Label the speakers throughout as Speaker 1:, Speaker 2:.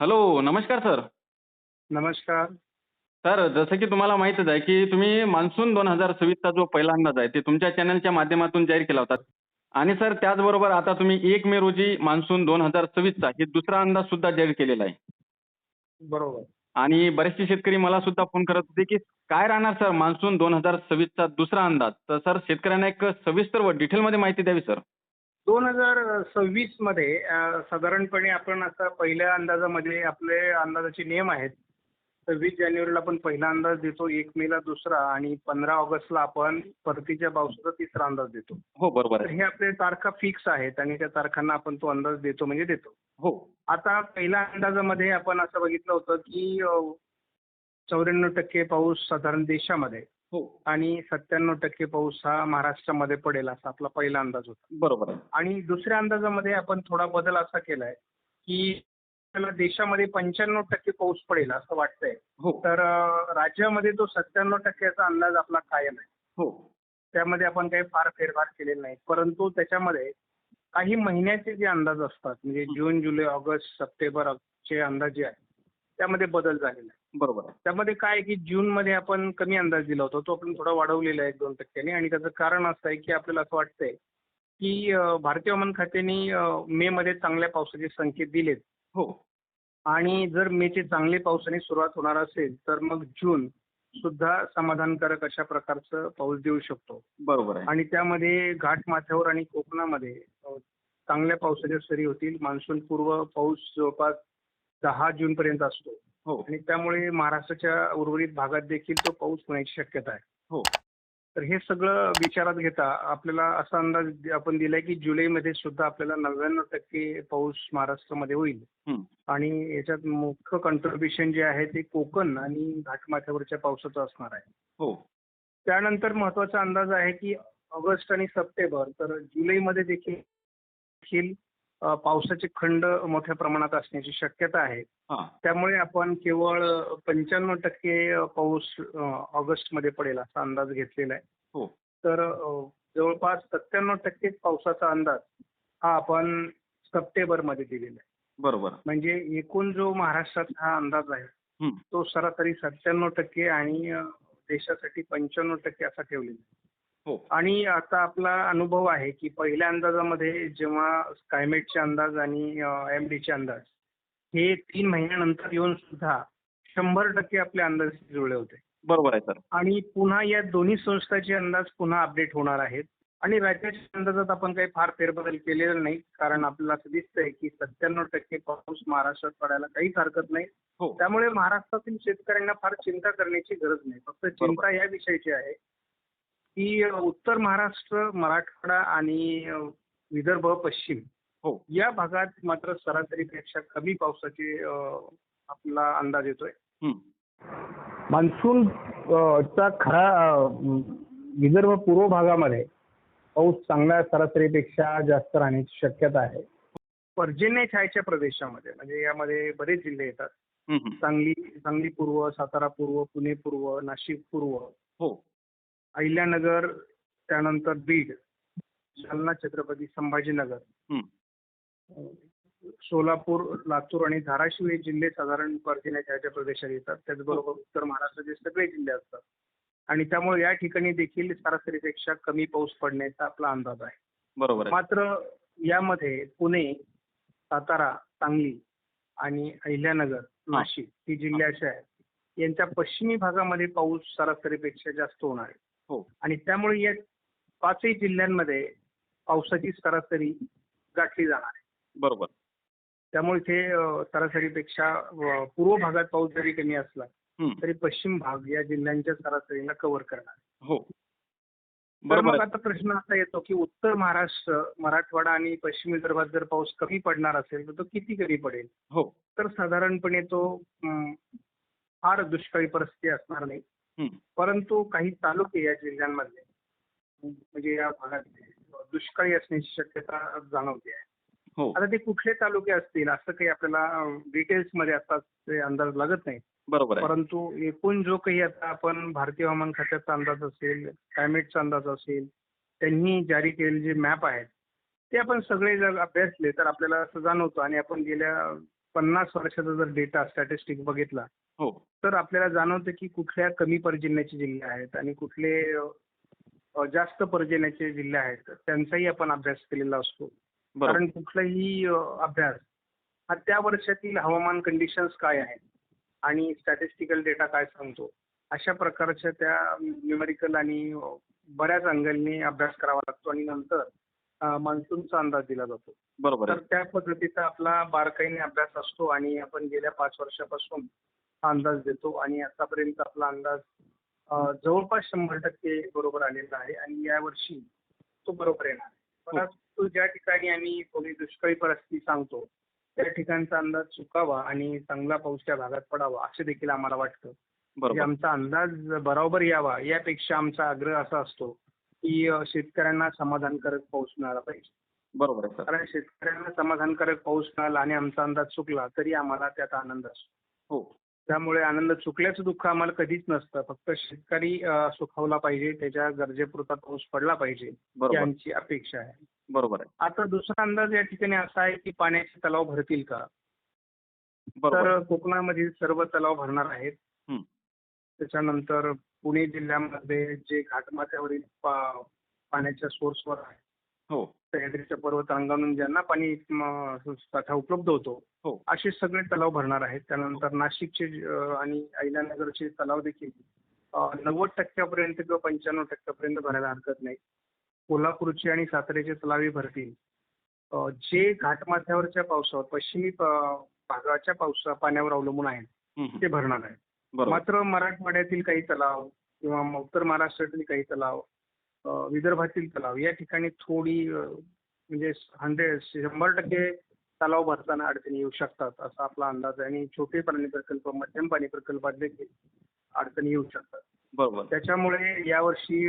Speaker 1: Hello, नमस्कार sir.
Speaker 2: नमस्कार.
Speaker 1: Sir, जसं की तुम्हाला माहीतच आहे, की तुम्ही मान्सून 2026चा जो पहिला अंदाज आहे, ते तुमच्या चॅनलच्या माध्यमातून जाहीर केला होता. आणि सर त्याचबरोबर आता तुम्ही 1 मे रोजी मान्सून 2026चा हे दुसरा अंदाज सुद्धा जाहीर केलेला आहे.
Speaker 2: बरोबर.
Speaker 1: आणि बरेचसे शेतकरी मला सुद्धा फोन करत होते, की काय राहणार सर मान्सून 2026चा दुसरा अंदाज? तर सर शेतकऱ्यांना एक सविस्तर व डिटेलमध्ये माहिती द्यावी सर.
Speaker 2: 2026 मध्ये साधारणपणे आपण आता पहिल्या अंदाजामध्ये आपले अंदाजाचे नियम आहेत. 26 जानेवारीला आपण पहिला अंदाज देतो, 1 मेला दुसरा आणि 15 ऑगस्टला आपण परतीच्या पावसाचा तिसरा अंदाज देतो.
Speaker 1: हो, बरोबर
Speaker 2: तर
Speaker 1: आहे.
Speaker 2: हे आपले तारखा फिक्स आहेत आणि त्या तारखांना आपण तो अंदाज देतो म्हणजे देतो.
Speaker 1: हो,
Speaker 2: आता पहिल्या अंदाजामध्ये आपण असं बघितलं होतं की 94% पाऊस साधारण देशामध्ये
Speaker 1: हो.
Speaker 2: आणि 97% पाऊस हा महाराष्ट्रामध्ये पडेल असा आपला पहिला अंदाज होता.
Speaker 1: बरोबर आहे.
Speaker 2: आणि दुसऱ्या अंदाजामध्ये आपण थोडा बदल असा केलाय, की आपल्याला देशामध्ये 95% पाऊस पडेल असं वाटतंय.
Speaker 1: हो,
Speaker 2: तर राज्यामध्ये तो 97% चा अंदाज आपला कायम आहे.
Speaker 1: हो.
Speaker 2: त्यामध्ये आपण काही फार फेरफार केलेले नाही. परंतु त्याच्यामध्ये काही महिन्याचे जे अंदाज असतात म्हणजे
Speaker 1: हं,
Speaker 2: जून, जुलै, ऑगस्ट, सप्टेंबरचे अंदाज जे आहेत, त्यामध्ये बदल झालेला आहे.
Speaker 1: बरोबर आहे.
Speaker 2: त्यामध्ये काय आहे, की जूनमध्ये आपण कमी अंदाज दिला होता. तो आपण थोडा वाढवलेला आहे 1-2% आणि त्याचं कारण असं आहे, की आपल्याला असं वाटतंय, की भारतीय हवामान खात्याने मेमध्ये चांगल्या पावसाचे संकेत दिलेत
Speaker 1: हो,
Speaker 2: आणि जर मेचे चांगले पावसाने सुरुवात होणार असेल, तर मग जून सुद्धा समाधानकारक अशा प्रकारचं पाऊस देऊ शकतो.
Speaker 1: बरोबर आहे.
Speaker 2: आणि त्यामध्ये घाटमाथ्यावर आणि कोकणामध्ये चांगल्या पावसाच्या सरी होतील. मान्सूनपूर्व पाऊस जवळपास 10 जूनपर्यंत असतो.
Speaker 1: हो,
Speaker 2: आणि त्यामुळे महाराष्ट्राच्या उर्वरित भागात देखील तो पाऊस होण्याची शक्यता आहे.
Speaker 1: हो.
Speaker 2: तर हे सगळं विचारात घेता आपल्याला असा अंदाज आपण दिलाय की जुलैमध्ये सुद्धा आपल्याला 99% पाऊस महाराष्ट्रामध्ये होईल.
Speaker 1: हं.
Speaker 2: आणि याच्यात मुख्य कॉन्ट्रिब्युशन जे आहे ते कोकण आणि घाटमाथ्यावरच्या पावसाचं असणार आहे.
Speaker 1: हो,
Speaker 2: त्यानंतर महत्त्वाचा अंदाज आहे की ऑगस्ट आणि सप्टेंबर तर जुलैमध्ये देखील पावसाचे खंड मोठ्या प्रमाणात असण्याची शक्यता आहे.
Speaker 1: हां.
Speaker 2: त्यामुळे आपण केवळ 95% पाऊस ऑगस्टमध्ये पडेल असा अंदाज घेतलेला आहे.
Speaker 1: हो,
Speaker 2: तर जवळपास 97% पावसाचा अंदाज हा आपण सप्टेंबरमध्ये दिलेला आहे.
Speaker 1: बरोबर.
Speaker 2: म्हणजे एकूण जो महाराष्ट्राचा हा अंदाज आहे,
Speaker 1: हं.
Speaker 2: तो सरासरी 97% आणि देशासाठी 95% असा ठेवलेला आहे.
Speaker 1: हो,
Speaker 2: आणि आता आपला अनुभव आहे, की पहिल्या अंदाजामध्ये जेव्हा स्कायमेटचे अंदाज आणि IMDचे अंदाज हे 3 महिन्यानंतर येऊन सुद्धा 100% आपले अंदाज जुळले होते.
Speaker 1: बरोबर आहे सर.
Speaker 2: आणि पुन्हा या दोन्ही संस्थांचे अंदाज पुन्हा अपडेट होणार आहेत. आणि राज्याच्या अंदाजात आपण काही फार फेरबदल केलेला नाही. कारण आपल्याला असं दिसतंय, की 97% पाऊस महाराष्ट्रात पडायला काहीच हरकत नाही.
Speaker 1: हो,
Speaker 2: त्यामुळे महाराष्ट्रातील शेतकऱ्यांना फार चिंता करण्याची गरज नाही. फक्त
Speaker 1: बरोबर.
Speaker 2: चिंता या विषयाची आहे, की उत्तर महाराष्ट्र, मराठवाडा आणि विदर्भ, पश्चिम
Speaker 1: हो,
Speaker 2: या भागात मात्र सरासरीपेक्षा कमी पावसाचे आपला अंदाज येतोय.
Speaker 1: हं.
Speaker 2: मान्सून चा खरा विदर्भ पूर्व भागामध्ये पाऊस चांगल्या सरासरीपेक्षा जास्त राहण्याची शक्यता आहे. पर्जन्य छायेच्या प्रदेशामध्ये म्हणजे यामध्ये बरेच जिल्हे येतात.
Speaker 1: हं, हं.
Speaker 2: सांगली पूर्व, सातारा पूर्व, पुणे पूर्व, नाशिक पूर्व,
Speaker 1: हो,
Speaker 2: अहिल्यानगर, त्यानंतर बीड, जालना, छत्रपती संभाजीनगर,
Speaker 1: हं.
Speaker 2: सोलापूर, लातूर आणि धाराशिव हे जिल्हे साधारण पर्जन्य छायेच्या प्रदेशात येतात. त्याचबरोबर उत्तर महाराष्ट्राचे सगळे जिल्हे असतात. आणि त्यामुळे या ठिकाणी देखील सरासरीपेक्षा कमी पाऊस पडण्याचा आपला अंदाज आहे.
Speaker 1: बरोबर आहे.
Speaker 2: मात्र यामध्ये पुणे, सातारा, सांगली आणि अहिल्यानगर,
Speaker 1: हां,
Speaker 2: नाशिक ही जिल्हे असे आहेत. यांच्या पश्चिमी भागामध्ये पाऊस सरासरीपेक्षा जास्त होणार आहे.
Speaker 1: हो,
Speaker 2: आणि त्यामुळे या 5ही जिल्ह्यांमध्ये पावसाची सरासरी गाठली जाणार आहे.
Speaker 1: बरोबर.
Speaker 2: त्यामुळे इथे सरासरीपेक्षा पूर्व भागात पाऊस जरी कमी असला
Speaker 1: हं.
Speaker 2: तरी पश्चिम भाग या जिल्ह्यांच्या सरासरीला कव्हर करणार आहे.
Speaker 1: हो,
Speaker 2: तर
Speaker 1: बरोबर
Speaker 2: मग
Speaker 1: आहे.
Speaker 2: आता प्रश्न असा येतो की उत्तर महाराष्ट्र, मराठवाडा आणि पश्चिम विदर्भात जर पाऊस कमी पडणार असेल तर तो किती कमी पडेल?
Speaker 1: हो,
Speaker 2: तर साधारणपणे तो फार दुष्काळी परिस्थिती असणार नाही.
Speaker 1: हं.
Speaker 2: परंतु काही तालुके या जिल्ह्यांमधले म्हणजे या भागातले दुष्काळी असण्याची शक्यता जाणवते आहे.
Speaker 1: हो,
Speaker 2: आता ते कुठले तालुके असतील असं काही आपल्याला डिटेल्समध्ये आता ते अंदाज लागत नाही.
Speaker 1: बरोबर आहे.
Speaker 2: परंतु एकूण जो काही आता आपण भारतीय हवामान खात्याचा अंदाज असेल, क्लायमेटचा अंदाज असेल, त्यांनी जारी केलेले जे मॅप आहेत, ते आपण सगळे जर अभ्यासले तर आपल्याला असं जाणवतं आणि आपण गेल्या 50 वर्षाचा जर डेटा स्टॅटिस्टिक बघितला,
Speaker 1: हो.
Speaker 2: तर आपल्याला जाणवतं की कुठल्या कमी पर्जन्याचे जिल्हे आहेत आणि कुठले जास्त पर्जन्याचे जिल्हे आहेत, त्यांचाही आपण अभ्यास केलेला असतो.
Speaker 1: बरोबर.
Speaker 2: कारण कुठलाही अभ्यास हा त्या वर्षातील हवामान कंडिशन्स काय आहेत आणि स्टॅटिस्टिकल डेटा काय सांगतो, अशा प्रकारच्या त्या न्यूमेरिकल आणि बऱ्याच अँगलनी अभ्यास करावा लागतो आणि नंतर मान्सूनचा अंदाज दिला जातो.
Speaker 1: बरोबर
Speaker 2: तर
Speaker 1: आहे.
Speaker 2: त्या पद्धतीचा आपला बारकाईने अभ्यास असतो आणि आपण गेल्या 5 वर्षापासून हा अंदाज देतो आणि आतापर्यंत आपला अंदाज जवळपास 100% बरोबर आलेला आहे आणि यावर्षी तो बरोबर येणार आहे.
Speaker 1: हो.
Speaker 2: परंतु ज्या ठिकाणी आम्ही थोडी दुष्काळी परिस्थिती सांगतो, त्या ठिकाणचा अंदाज चुकावा आणि चांगला पाऊस त्या भागात पडावा असं देखील आम्हाला वाटतं. म्हणजे
Speaker 1: बरोबर.
Speaker 2: आमचा अंदाज बरोबर यावा यापेक्षा आमचा आग्रह असा असतो की शेतकऱ्यांना समाधानकारक पाऊस मिळाला पाहिजे.
Speaker 1: बरोबर आहे सर.
Speaker 2: कारण शेतकऱ्यांना समाधानकारक पाऊस मिळाला आणि आमचा अंदाज चुकला तरी आम्हाला त्यात आनंद असतो.
Speaker 1: हो.
Speaker 2: त्यामुळे आनंद चुकल्याचं दुःख आम्हाला कधीच नसतं. फक्त शेतकरी सुखावला पाहिजे, त्याच्या गरजेपुरता पाऊस पडला पाहिजे ही
Speaker 1: बरोबर.
Speaker 2: आमची अपेक्षा आहे.
Speaker 1: बरोबर आहे.
Speaker 2: आता दुसरा अंदाज या ठिकाणी असा आहे की पाण्याचे तलाव भरतील का?
Speaker 1: बरोबर.
Speaker 2: तर कोकणामधील सर्व तलाव भरणार आहेत.
Speaker 1: हं.
Speaker 2: त्याच्यानंतर पुणे जिल्ह्यामध्ये जे घाटमाथ्यावरील पाण्याच्या सोर्सवर आहे,
Speaker 1: हो.
Speaker 2: सह्याद्रीच्या पर्वतरांगांवरून ज्यांना पाणी साठा उपलब्ध होतो,
Speaker 1: हो.
Speaker 2: असे सगळे तलाव भरणार आहेत. त्यानंतर नाशिकचे आणि अहिल्यानगरचे तलाव देखील 90% पर्यंत किंवा 95% पर्यंत भरायला हरकत नाही. कोल्हापूरचे आणि साताऱ्याचे तलावही भरतील. जे घाटमाथ्यावरच्या पावसावर पश्चिमी भागाच्या पाण्यावर अवलंबून आहेत,
Speaker 1: हं, हं.
Speaker 2: ते भरणार आहेत.
Speaker 1: बरोबर.
Speaker 2: मात्र मराठवाड्यातील काही तलाव किंवा उत्तर महाराष्ट्रातील काही तलाव, विदर्भातील तलाव या ठिकाणी थोडी म्हणजे 100% तलाव भरताना अडचणी येऊ शकतात असा आपला अंदाज आहे आणि छोटे पाणी प्रकल्प, मध्यम पाणी प्रकल्पात देखील अडचणी येऊ शकतात.
Speaker 1: बरोबर.
Speaker 2: त्याच्यामुळे यावर्षी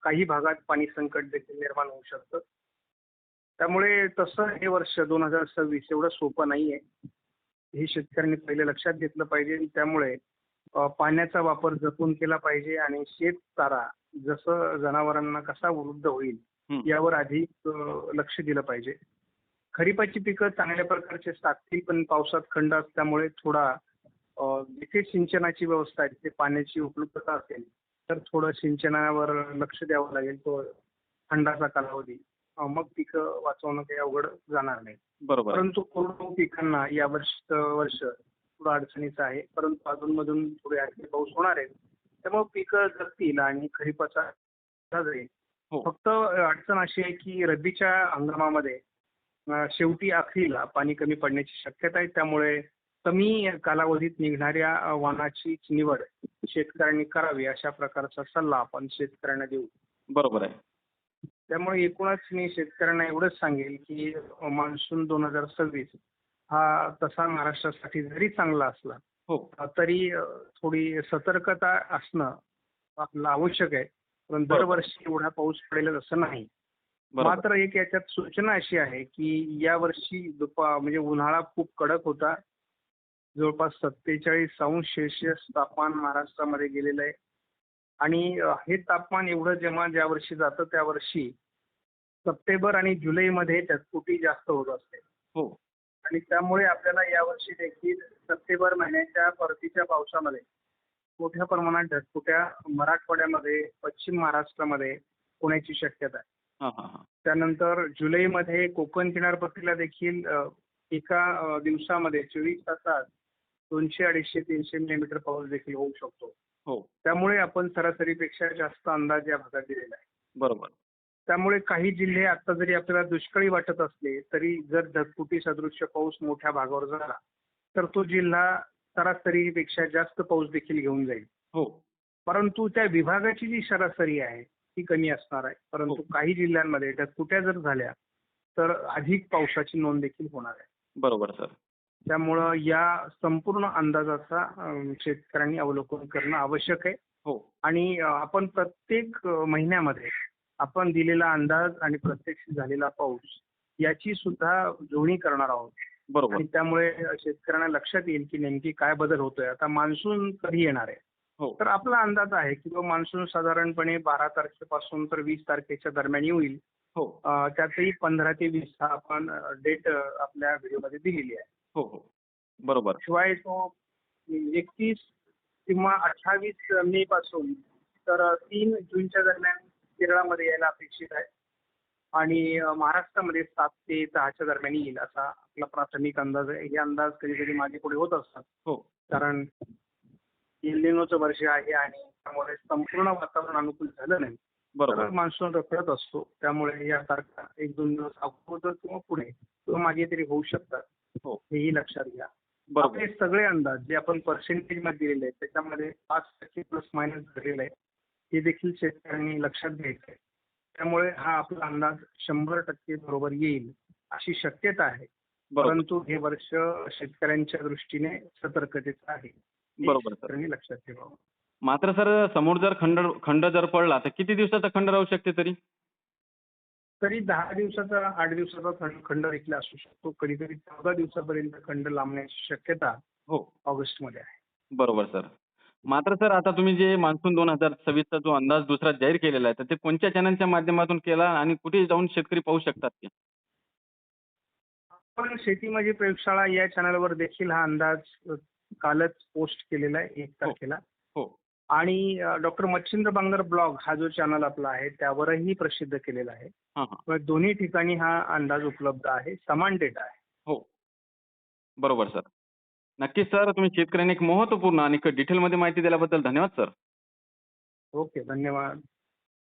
Speaker 2: काही भागात पाणी संकट देखील निर्माण होऊ शकतं. त्यामुळे तसं हे वर्ष 2026 एवढं सोपं नाहीये. हे शेतकऱ्यांनी पहिले लक्षात घेतलं पाहिजे आणि त्यामुळे पाण्याचा वापर जपून केला पाहिजे आणि शेतचारा जसं जनावरांना कसा वृद्ध होईल
Speaker 1: हं.
Speaker 2: यावर अधिक लक्ष दिलं पाहिजे. खरीपाची पिकं चांगल्या प्रकारचे साधतील, पण पावसात खंड असल्यामुळे थोडा जिथे सिंचनाची व्यवस्था आहे, तिथे पाण्याची उपलब्धता असेल, तर थोडं सिंचनावर लक्ष द्यावं लागेल. तो खंडाचा कालावधी मग पिकं वाचवणं काही अवघड जाणार नाही.
Speaker 1: बरोबर आहे.
Speaker 2: परंतु कोरडवाहू पिकांना या वर्ष थोडं अडचणीचं आहे. परंतु अधूनमधून थोडे आणखी पाऊस होणार आहे. त्यामुळे पिकं जगतील आणि खरीपाचा अंदाज येईल.
Speaker 1: हो.
Speaker 2: फक्त अडचण अशी आहे की रब्बीच्या हंगामामध्ये शेवटी अखेरीला पाणी कमी पडण्याची शक्यता आहे. त्यामुळे कमी कालावधीत निघणाऱ्या वाणाची निवड शेतकऱ्यांनी करावी अशा प्रकारचा सल्ला आपण शेतकऱ्यांना देऊ.
Speaker 1: बरोबर आहे.
Speaker 2: त्यामुळे एकूणच मी शेतकऱ्यांना एवढंच सांगेल की मान्सून 2026 हा तसा महाराष्ट्रासाठी जरी चांगला असला
Speaker 1: हो.
Speaker 2: तरी थोडी सतर्कता असणं आपलं आवश्यक आहे. पण
Speaker 1: बरोबर.
Speaker 2: दरवर्षी एवढा पाऊस पडेल असं नाही.
Speaker 1: बरोबर.
Speaker 2: मात्र एक याच्यात सूचना अशी आहे की यावर्षी म्हणजे उन्हाळा खूप कडक होता. जवळपास 47° तापमान महाराष्ट्रामध्ये गेलेलं आहे आणि हे तापमान एवढं जेव्हा ज्या वर्षी जातं त्या वर्षी सप्टेंबर आणि जुलैमध्ये ढगफुटी जास्त होत असते
Speaker 1: हो.
Speaker 2: आणि त्यामुळे आपल्याला यावर्षी देखील सप्टेंबर महिन्याच्या परतीच्या पावसामध्ये मोठ्या प्रमाणात ढगफुट्या मराठवाड्यामध्ये, पश्चिम महाराष्ट्रामध्ये होण्याची शक्यता आहे.
Speaker 1: हां, हां, हां.
Speaker 2: त्यानंतर जुलैमध्ये कोकण किनारपट्टीला देखील एका दिवसामध्ये 24 तासात 200-250-300 मिलीमीटर पाऊस देखील होऊ शकतो.
Speaker 1: हो.
Speaker 2: त्यामुळे आपण सरासरीपेक्षा जास्त अंदाज या भागात दिलेला आहे.
Speaker 1: बरोबर.
Speaker 2: त्यामुळे काही जिल्हे आता जरी आपल्याला दुष्काळी वाटत असले तरी जर ढगफुटी सदृश्य पाऊस मोठ्या भागावर झाला तर तो जिल्हा सरासरीपेक्षा जास्त पाऊस देखील घेऊन जाईल.
Speaker 1: हो.
Speaker 2: परंतु त्या विभागाची जी सरासरी आहे ती कमी असणार आहे. परंतु
Speaker 1: हो.
Speaker 2: काही जिल्ह्यांमध्ये ढगफुट्या जर झाल्या तर अधिक पावसाची नोंद देखील होणार आहे.
Speaker 1: बरोबर सर.
Speaker 2: त्यामुळं या संपूर्ण अंदाजाचा शेतकऱ्यांनी अवलोकन करणं आवश्यक आहे
Speaker 1: हो.
Speaker 2: आणि आपण प्रत्येक महिन्यामध्ये आपण दिलेला अंदाज आणि प्रत्यक्ष झालेला पाऊस याची सुद्धा जुळणी करणार आहोत.
Speaker 1: बरोबर.
Speaker 2: आणि त्यामुळे शेतकऱ्यांना लक्षात येईल की नेमकी काय बदल होतोय. आता मान्सून कधी येणार आहे?
Speaker 1: हो.
Speaker 2: तर आपला अंदाज आहे की तो मान्सून साधारणपणे 12 तारखेपासून तर 20 तारखेच्या दरम्यान येईल.
Speaker 1: हो.
Speaker 2: त्यातही 15 ते 20 हा आपण डेट आपल्या व्हिडिओमध्ये दिलेली आहे.
Speaker 1: हो, हो. बरोबर.
Speaker 2: शिवाय तो 31 किंवा 28 मे पासून तर 3 जूनच्या दरम्यान केरळामध्ये यायला अपेक्षित आहे. आणि महाराष्ट्रामध्ये 7 ते 10च्या दरम्यान येईल असा आपला प्राथमिक अंदाज आहे. हे अंदाज कधी-कधी मागे-पुढे होत असतात.
Speaker 1: हो.
Speaker 2: कारण एल निनोचं वर्ष आहे आणि त्यामुळे संपूर्ण वातावरण अनुकूल झालं नाही.
Speaker 1: बरोबर.
Speaker 2: तर मान्सून रखडत असतो. त्यामुळे या तारखा 1-2 दिवस अगोदर किंवा पुढे किंवा मागे तरी होऊ शकतात.
Speaker 1: हो.
Speaker 2: हेही लक्षात घ्या.
Speaker 1: बरोबर.
Speaker 2: आपले सगळे अंदाज जे आपण पर्सेंटेजमध्ये दिलेले आहेत त्याच्यामध्ये 5% प्लस मायनस झालेलं आहे. हे देखील शेतकऱ्यांनी लक्षात घ्यायचं आहे. त्यामुळे हा आपला अंदाज 100% बरोबर येईल अशी शक्यता आहे.
Speaker 1: बरोबर.
Speaker 2: परंतु हे वर्ष शेतकऱ्यांच्या दृष्टीने सतर्कतेचं आहे. हे
Speaker 1: बरोबर सर.
Speaker 2: शेतकऱ्यांनी लक्षात ठेवावं.
Speaker 1: मात्र सर समोर जर खंड जर पडला तर किती दिवसाचा खंड राहू शकते तरी?
Speaker 2: तरी 10 दिवसाचा 8 दिवसाचा खंड देखील असू शकतो. कधी-कधी 14 दिवसापर्यंत खंड लांबण्याची शक्यता
Speaker 1: हो.
Speaker 2: ऑगस्टमध्ये आहे.
Speaker 1: बरोबर सर. मात्र सर आता तुम्ही जे मान्सून 2026 चा जो अंदाज दुसरा जाहीर केलेला आहे, तर ते कोणत्या चॅनलच्या माध्यमातून केला आणि कुठे जाऊन शेतकरी पाहू शकतात ते?
Speaker 2: आपण शेती माझी प्रयोगशाळा या चॅनलवर देखील हा अंदाज कालच पोस्ट केलेला आहे 1
Speaker 1: हो.
Speaker 2: तारखेला.
Speaker 1: हो.
Speaker 2: आणि डॉक्टर मच्छिंद्र बांगर ब्लॉग हा जो चॅनल आपला आहे त्यावरही प्रसिद्ध केलेला आहे.
Speaker 1: हां, हां.
Speaker 2: तर दोन्ही ठिकाणी हा अंदाज उपलब्ध आहे. समान डेटा आहे.
Speaker 1: हो. बरोबर सर. नक्कीच सर, तुम्ही शेतकऱ्यांना एक महत्त्वपूर्ण आणि डिटेलमध्ये माहिती दिल्याबद्दल धन्यवाद सर.
Speaker 2: ओके. धन्यवाद.